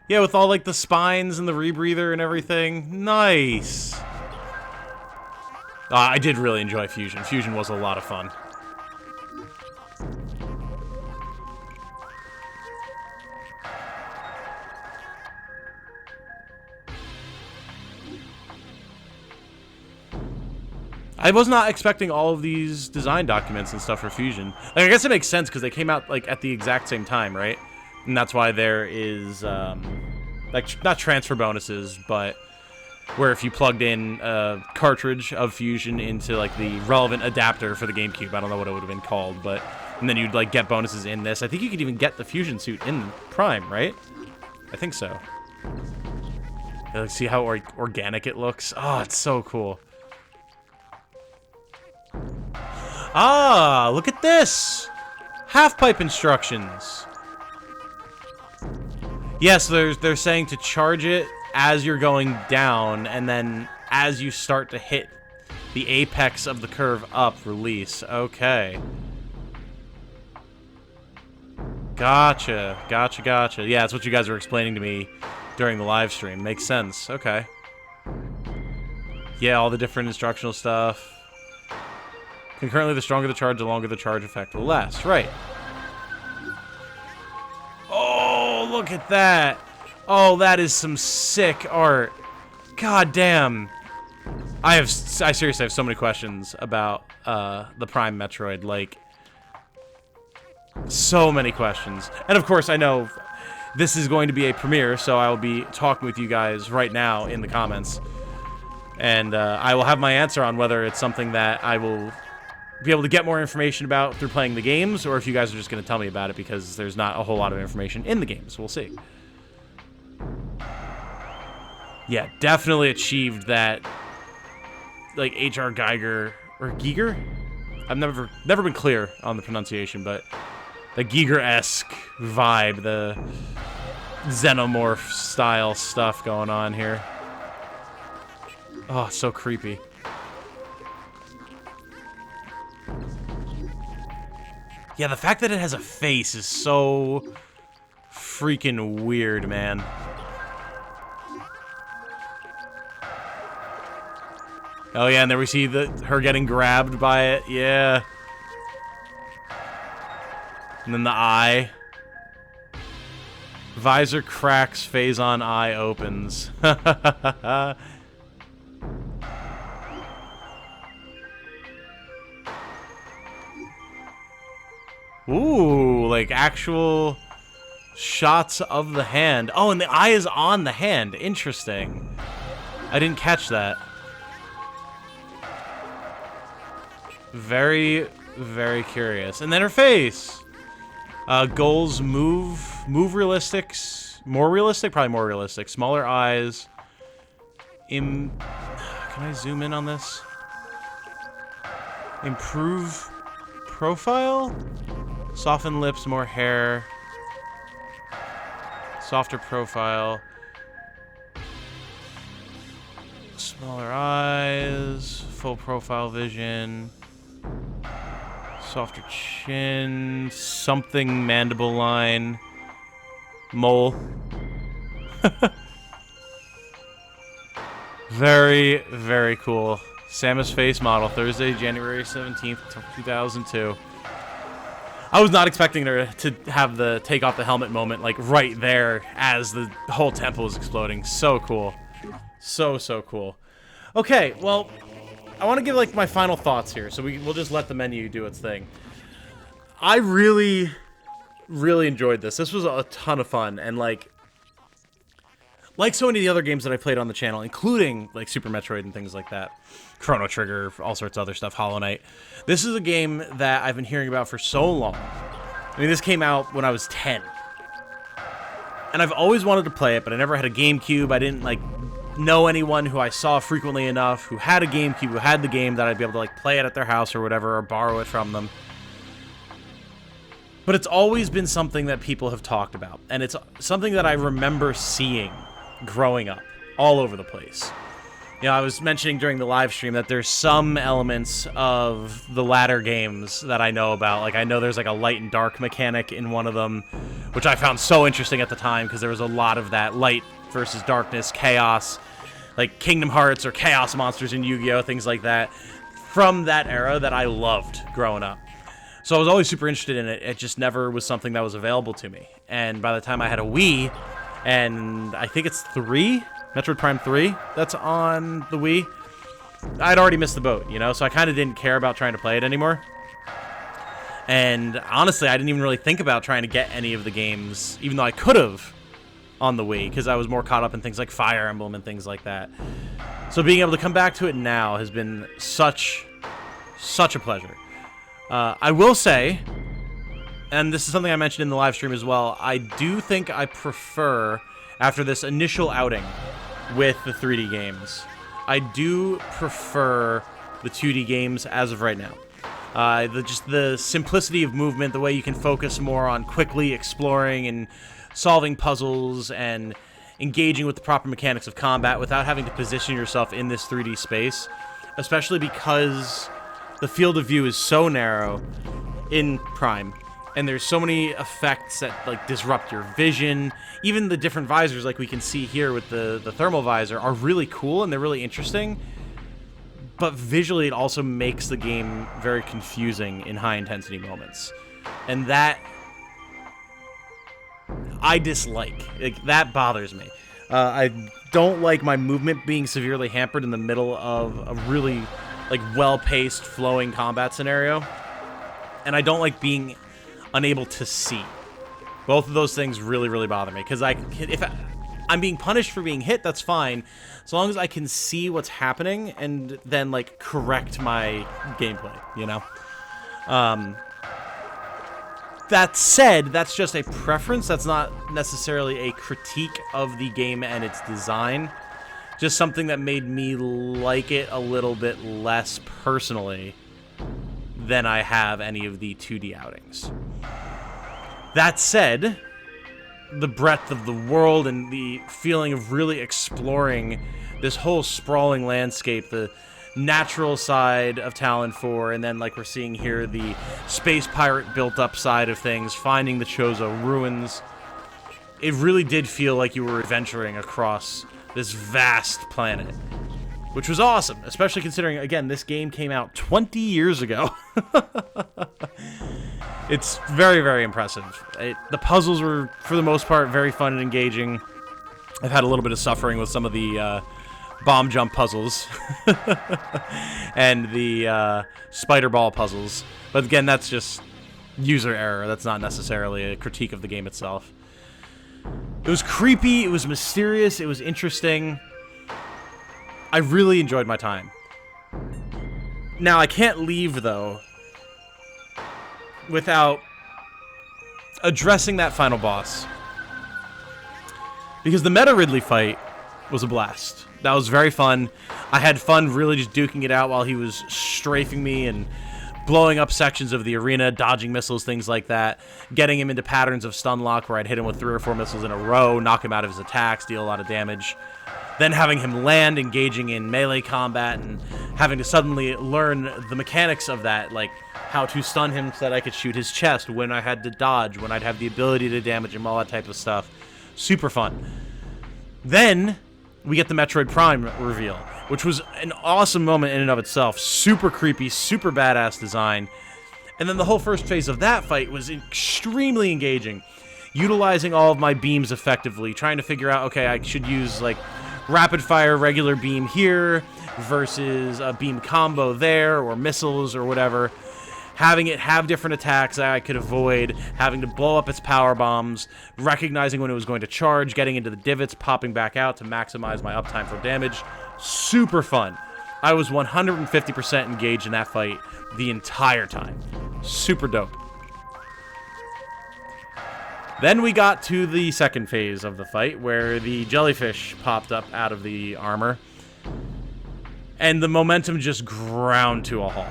Yeah, with all like the spines and the rebreather and everything. Nice. I did really enjoy Fusion. Fusion was a lot of fun. I was not expecting all of these design documents and stuff for Fusion. Like, I guess it makes sense because they came out like at the exact same time, right? And that's why there is like not transfer bonuses, but where if you plugged in a cartridge of Fusion into like the relevant adapter for the GameCube, I don't know what it would have been called, but and then you'd like get bonuses in this. I think you could even get the Fusion suit in Prime, right? I think so. Yeah, like, see how organic it looks? Oh, it's so cool. Ah, look at this! Half-pipe instructions. Yes, they're saying to charge it as you're going down, and then as you start to hit the apex of the curve up, release. Okay. Gotcha. Gotcha. Yeah, that's what you guys were explaining to me during the live stream. Makes sense. Okay. Yeah, all the different instructional stuff. Concurrently, the stronger the charge, the longer the charge effect will last. Right. Oh, look at that. Oh, that is some sick art. God damn. I seriously have so many questions about the Prime Metroid. Like, so many questions. And of course, I know this is going to be a premiere, so I will be talking with you guys right now in the comments. And I will have my answer on whether it's something that I will be able to get more information about through playing the games, or if you guys are just going to tell me about it because there's not a whole lot of information in the games. We'll see. Yeah, definitely achieved that, like, H.R. Geiger, or Giger? I've never been clear on the pronunciation, but the Giger-esque vibe, the Xenomorph-style stuff going on here. Oh, so creepy. Yeah, the fact that it has a face is so freaking weird, man. Oh yeah, and there we see her getting grabbed by it. Yeah. And then the eye. Visor cracks, Phazon eye opens. Ooh, like actual shots of the hand. Oh, and the eye is on the hand. Interesting. I didn't catch that. Very, very curious. And then her face. Goals move realistics. More realistic? Probably more realistic. Smaller eyes. Can I zoom in on this? Improve profile? Soften lips, more hair. Softer profile. Smaller eyes. Full profile vision. Softer chin. Something mandible line. Mole. Very, very cool. Samus face model, Thursday, January 17th, 2002. I was not expecting her to have the take off the helmet moment, like, right there as the whole temple was exploding. So cool. So cool. Okay, well, I want to give, like, my final thoughts here, so we'll just let the menu do its thing. I really, really enjoyed this. This was a ton of fun, and, like so many of the other games that I played on the channel, including, like, Super Metroid and things like that, Chrono Trigger, all sorts of other stuff, Hollow Knight. This is a game that I've been hearing about for so long. I mean, this came out when I was 10. And I've always wanted to play it, but I never had a GameCube. I didn't, like, know anyone who I saw frequently enough who had a GameCube, who had the game that I'd be able to, like, play it at their house or whatever, or borrow it from them. But it's always been something that people have talked about. And it's something that I remember seeing growing up all over the place. You know, I was mentioning during the live stream that there's some elements of the latter games that I know about. Like, I know there's like a light and dark mechanic in one of them, which I found so interesting at the time because there was a lot of that light versus darkness, chaos, like Kingdom Hearts or Chaos Monsters in Yu-Gi-Oh!, things like that, from that era that I loved growing up. So I was always super interested in it. It just never was something that was available to me. And by the time I had a Wii, and I think it's 3, Metroid Prime 3, that's on the Wii, I'd already missed the boat, you know? So I kind of didn't care about trying to play it anymore. And honestly, I didn't even really think about trying to get any of the games, even though I could have on the Wii, because I was more caught up in things like Fire Emblem and things like that. So being able to come back to it now has been such a pleasure. I will say, and this is something I mentioned in the live stream as well, I do think I prefer, after this initial outing with the 3D games, I do prefer the 2D games as of right now. Just the simplicity of movement, the way you can focus more on quickly exploring and solving puzzles and engaging with the proper mechanics of combat without having to position yourself in this 3D space, especially because the field of view is so narrow in Prime, and there's so many effects that like disrupt your vision. Even the different visors, like we can see here with the thermal visor, are really cool and they're really interesting, but visually it also makes the game very confusing in high intensity moments, and that I dislike. Like, that bothers me. I don't like my movement being severely hampered in the middle of a really like well-paced, flowing combat scenario, and I don't like being unable to see. Both of those things really, really bother me, because if I'm being punished for being hit, that's fine, as long as I can see what's happening and then like correct my gameplay, you know? That said, that's just a preference. That's not necessarily a critique of the game and its design. Just something that made me like it a little bit less personally than I have any of the 2D outings. That said, the breadth of the world and the feeling of really exploring this whole sprawling landscape, the natural side of Talon 4, and then like we're seeing here, the space pirate built up side of things, finding the Chozo ruins, it really did feel like you were adventuring across this vast planet, which was awesome, especially considering, again, this game came out 20 years ago. It's very, very impressive. The puzzles were, for the most part, very fun and engaging. I've had a little bit of suffering with some of the bomb jump puzzles and the spider ball puzzles, but again, that's just user error. That's not necessarily a critique of the game itself. It was creepy, it was mysterious, it was interesting. I really enjoyed my time. Now, I can't leave, though, without addressing that final boss, because the Meta Ridley fight was a blast. That was very fun. I had fun really just duking it out while he was strafing me and blowing up sections of the arena, dodging missiles, things like that, getting him into patterns of stun lock where I'd hit him with 3 or 4 missiles in a row, knock him out of his attacks, deal a lot of damage. Then having him land, engaging in melee combat, and having to suddenly learn the mechanics of that, like how to stun him so that I could shoot his chest, when I had to dodge, when I'd have the ability to damage him, all that type of stuff. Super fun. Then we get the Metroid Prime reveal, which was an awesome moment in and of itself. Super creepy, super badass design. And then the whole first phase of that fight was extremely engaging. Utilizing all of my beams effectively, trying to figure out, okay, I should use like rapid fire regular beam here versus a beam combo there, or missiles or whatever. Having it have different attacks that I could avoid, having to blow up its power bombs, recognizing when it was going to charge, getting into the divots, popping back out to maximize my uptime for damage. Super fun. I was 150% engaged in that fight the entire time. Super dope. Then we got to the second phase of the fight, where the jellyfish popped up out of the armor, and the momentum just ground to a halt.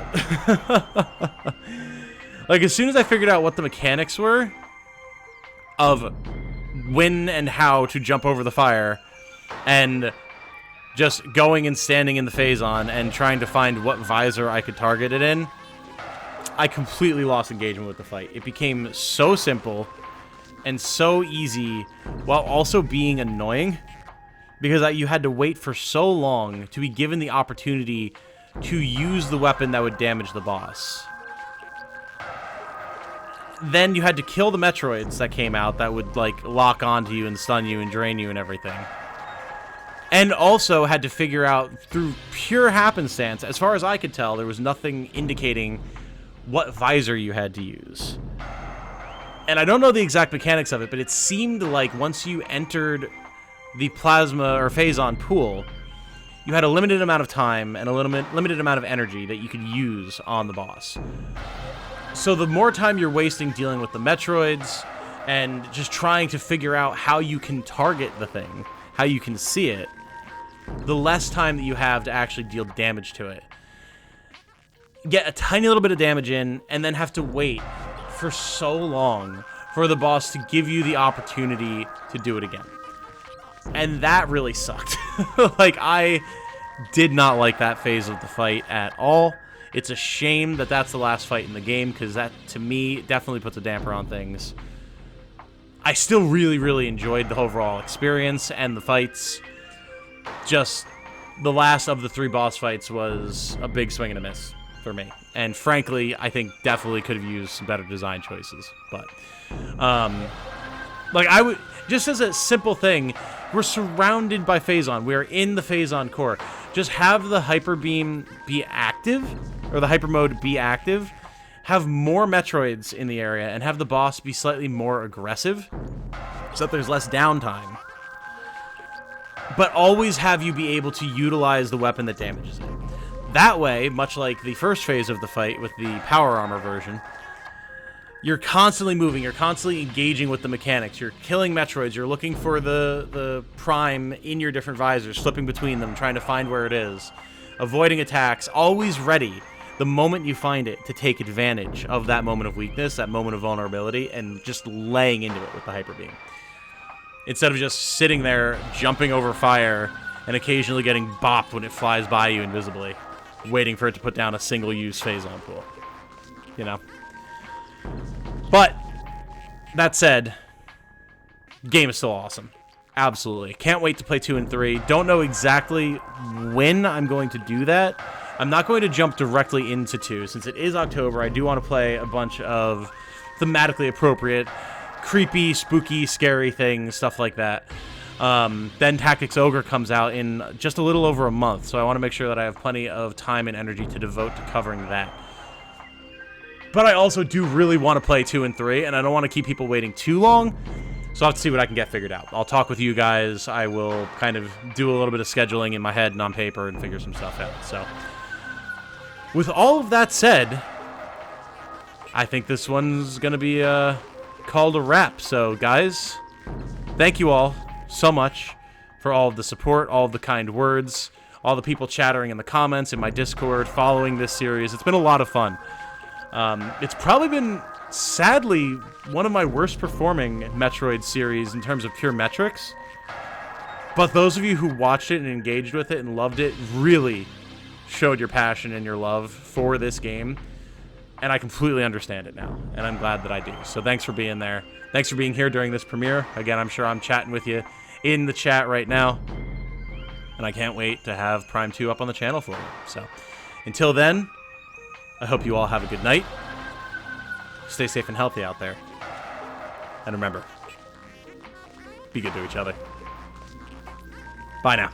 Like, as soon as I figured out what the mechanics were of when and how to jump over the fire, and just going and standing in the Phazon and trying to find what visor I could target it in, I completely lost engagement with the fight. It became so simple and so easy while also being annoying because you had to wait for so long to be given the opportunity to use the weapon that would damage the boss. Then you had to kill the Metroids that came out that would, like, lock onto you and stun you and drain you and everything. And also had to figure out, through pure happenstance, as far as I could tell, there was nothing indicating what visor you had to use. And I don't know the exact mechanics of it, but it seemed like once you entered the plasma or Phazon pool, you had a limited amount of time and a limited amount of energy that you could use on the boss. So the more time you're wasting dealing with the Metroids and just trying to figure out how you can target the thing, how you can see it, the less time that you have to actually deal damage to it. Get a tiny little bit of damage in, and then have to wait for so long for the boss to give you the opportunity to do it again. And that really sucked. Like, I did not like that phase of the fight at all. It's a shame that that's the last fight in the game, because that, to me, definitely puts a damper on things. I still really, really enjoyed the overall experience and the fights. Just, the last of the 3 boss fights was a big swing and a miss for me. And frankly, I think definitely could have used some better design choices. But, like, I would, just as a simple thing, we're surrounded by Phazon. We're in the Phazon core. Just have the Hyper Beam be active, or the Hyper Mode be active, have more Metroids in the area, and have the boss be slightly more aggressive, so that there's less downtime. But always have you be able to utilize the weapon that damages it. That way, much like the first phase of the fight with the Power Armor version, you're constantly moving, you're constantly engaging with the mechanics, you're killing Metroids, you're looking for the Prime in your different visors, flipping between them, trying to find where it is, avoiding attacks, always ready the moment you find it to take advantage of that moment of weakness, that moment of vulnerability, and just laying into it with the Hyper Beam. Instead of just sitting there, jumping over fire, and occasionally getting bopped when it flies by you invisibly, waiting for it to put down a single-use Phazon pool. You know? But, that said, game is still awesome. Absolutely. Can't wait to play 2 and 3. Don't know exactly when I'm going to do that. I'm not going to jump directly into 2. Since it is October, I do want to play a bunch of thematically appropriate, creepy, spooky, scary things, stuff like that. Then Tactics Ogre comes out in just a little over a month, so I want to make sure that I have plenty of time and energy to devote to covering that. But I also do really want to play 2 and 3, and I don't want to keep people waiting too long, so I'll have to see what I can get figured out. I'll talk with you guys. I will kind of do a little bit of scheduling in my head and on paper and figure some stuff out. So, with all of that said, I think this one's going to be called a wrap. So, guys, thank you all so much for all of the support, all of the kind words, all the people chattering in the comments, in my Discord, following this series. It's been a lot of fun. It's probably been, sadly, one of my worst performing Metroid series in terms of pure metrics. But those of you who watched it and engaged with it and loved it really showed your passion and your love for this game. And I completely understand it now. And I'm glad that I do. So thanks for being there. Thanks for being here during this premiere. Again, I'm sure I'm chatting with you in the chat right now. And I can't wait to have Prime 2 up on the channel for you. So until then, I hope you all have a good night. Stay safe and healthy out there. And remember, be good to each other. Bye now.